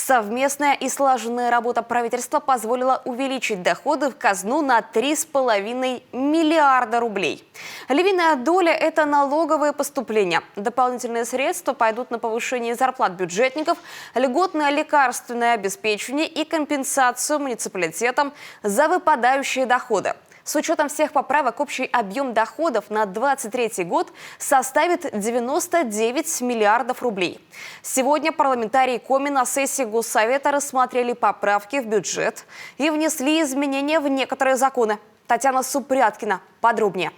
Совместная и слаженная работа правительства позволила увеличить доходы в казну на 3,5 миллиарда рублей. Львиная доля – это налоговые поступления. Дополнительные средства пойдут на повышение зарплат бюджетников, льготное лекарственное обеспечение и компенсацию муниципалитетам за выпадающие доходы. С учетом всех поправок общий объем доходов на 2023 год составит 99 миллиардов рублей. Сегодня парламентарии Коми на сессии Госсовета рассмотрели поправки в бюджет и внесли изменения в некоторые законы. Татьяна Супряткина подробнее.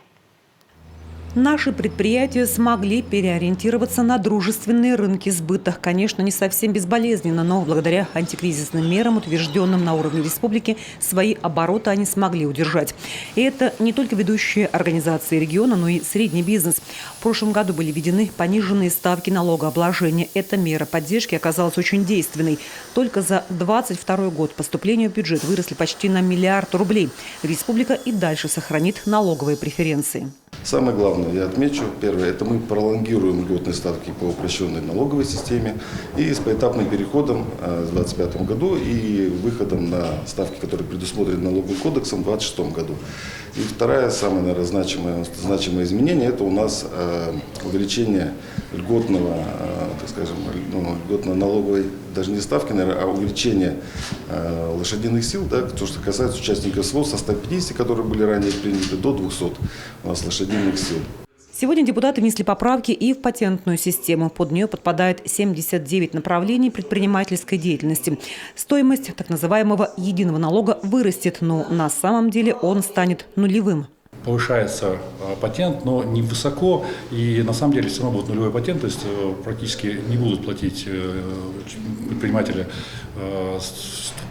Наши предприятия смогли переориентироваться на дружественные рынки сбыта. Конечно, не совсем безболезненно, но благодаря антикризисным мерам, утвержденным на уровне республики, свои обороты они смогли удержать. И это не только ведущие организации региона, но и средний бизнес. В прошлом году были введены пониженные ставки налогообложения. Эта мера поддержки оказалась очень действенной. Только за 2022 год поступления в бюджет выросли почти на миллиард рублей. Республика и дальше сохранит налоговые преференции. Самое главное, я отмечу, первое, это мы пролонгируем льготные ставки по упрощенной налоговой системе и с поэтапным переходом в 2025 году и выходом на ставки, которые предусмотрены налоговым кодексом в 2026 году. И второе, самое, наверное, значимое изменение, это у нас увеличение льготного, так скажем, льготно-налоговой, даже не ставки, наверное, а увеличение лошадиных сил, да, то, что касается участников СВО, со 150, которые были ранее приняты, до 200 у нас лошадиных сил. Сегодня депутаты внесли поправки и в патентную систему. Под нее подпадает 79 направлений предпринимательской деятельности. Стоимость так называемого единого налога вырастет, но на самом деле он станет нулевым. Повышается патент, но не высоко, и на самом деле все равно будет нулевой патент, то есть практически не будут платить предприниматели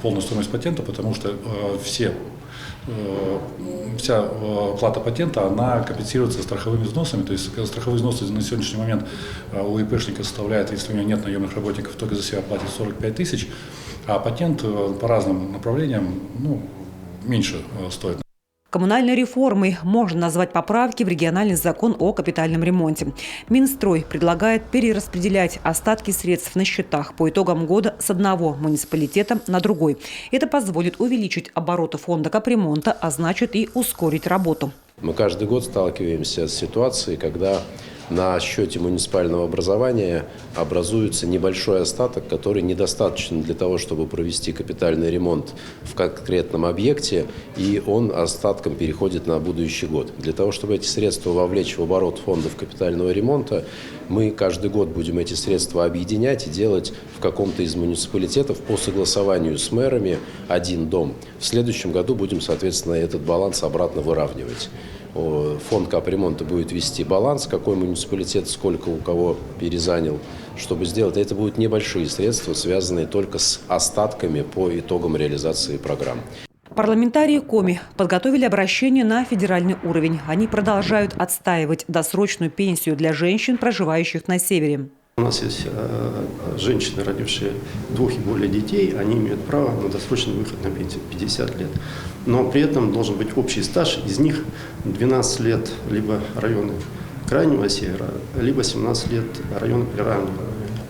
полную стоимость патента, потому что вся плата патента, она компенсируется страховыми взносами, то есть страховые взносы на сегодняшний момент у ИПшника составляет, если у него нет наемных работников, только за себя платит 45 тысяч, а патент по разным направлениям меньше стоит. Коммунальной реформой можно назвать поправки в региональный закон о капитальном ремонте. Минстрой предлагает перераспределять остатки средств на счетах по итогам года с одного муниципалитета на другой. Это позволит увеличить обороты фонда капремонта, а значит и ускорить работу. Мы каждый год сталкиваемся с ситуацией, когда на счете муниципального образования образуется небольшой остаток, который недостаточен для того, чтобы провести капитальный ремонт в конкретном объекте, и он остатком переходит на будущий год. Для того, чтобы эти средства вовлечь в оборот фондов капитального ремонта, мы каждый год будем эти средства объединять и делать в каком-то из муниципалитетов по согласованию с мэрами один дом. В следующем году будем, соответственно, этот баланс обратно выравнивать. Фонд капремонта будет вести баланс, какой муниципалитет, сколько у кого перезанял, чтобы сделать. Это будут небольшие средства, связанные только с остатками по итогам реализации программ. Парламентарии Коми подготовили обращение на федеральный уровень. Они продолжают отстаивать досрочную пенсию для женщин, проживающих на севере. У нас есть женщины, родившие 2 и более детей, они имеют право на досрочный выход на пенсию 50 лет. Но при этом должен быть общий стаж, из них 12 лет либо районы крайнего севера, либо 17 лет районы приравненные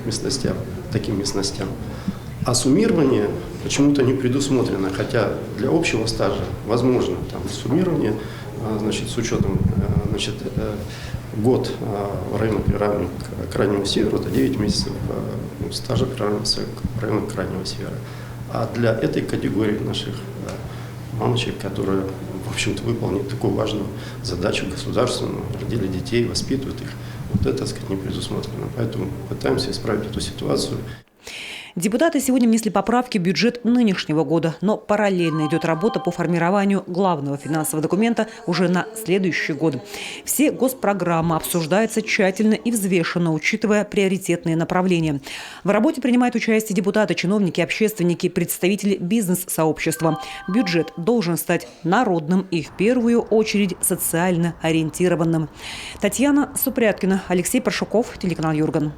к местностям, таким местностям. А суммирование почему-то не предусмотрено, хотя для общего стажа возможно там суммирование, с учетом год в районе приравнивания к крайнему северу, это 9 месяцев стажа приравнивается к району крайнего севера. А для этой категории наших мамочек, которые, в общем-то, выполнили такую важную задачу государственную, родили детей, воспитывают их, вот это, так сказать, не предусмотрено. Поэтому пытаемся исправить эту ситуацию. Депутаты сегодня внесли поправки в бюджет нынешнего года, но параллельно идет работа по формированию главного финансового документа уже на следующий год. Все госпрограммы обсуждаются тщательно и взвешенно, учитывая приоритетные направления. В работе принимают участие депутаты, чиновники, общественники, представители бизнес-сообщества. Бюджет должен стать народным и в первую очередь социально ориентированным. Татьяна Супряткина, Алексей Паршуков, телеканал Юрган.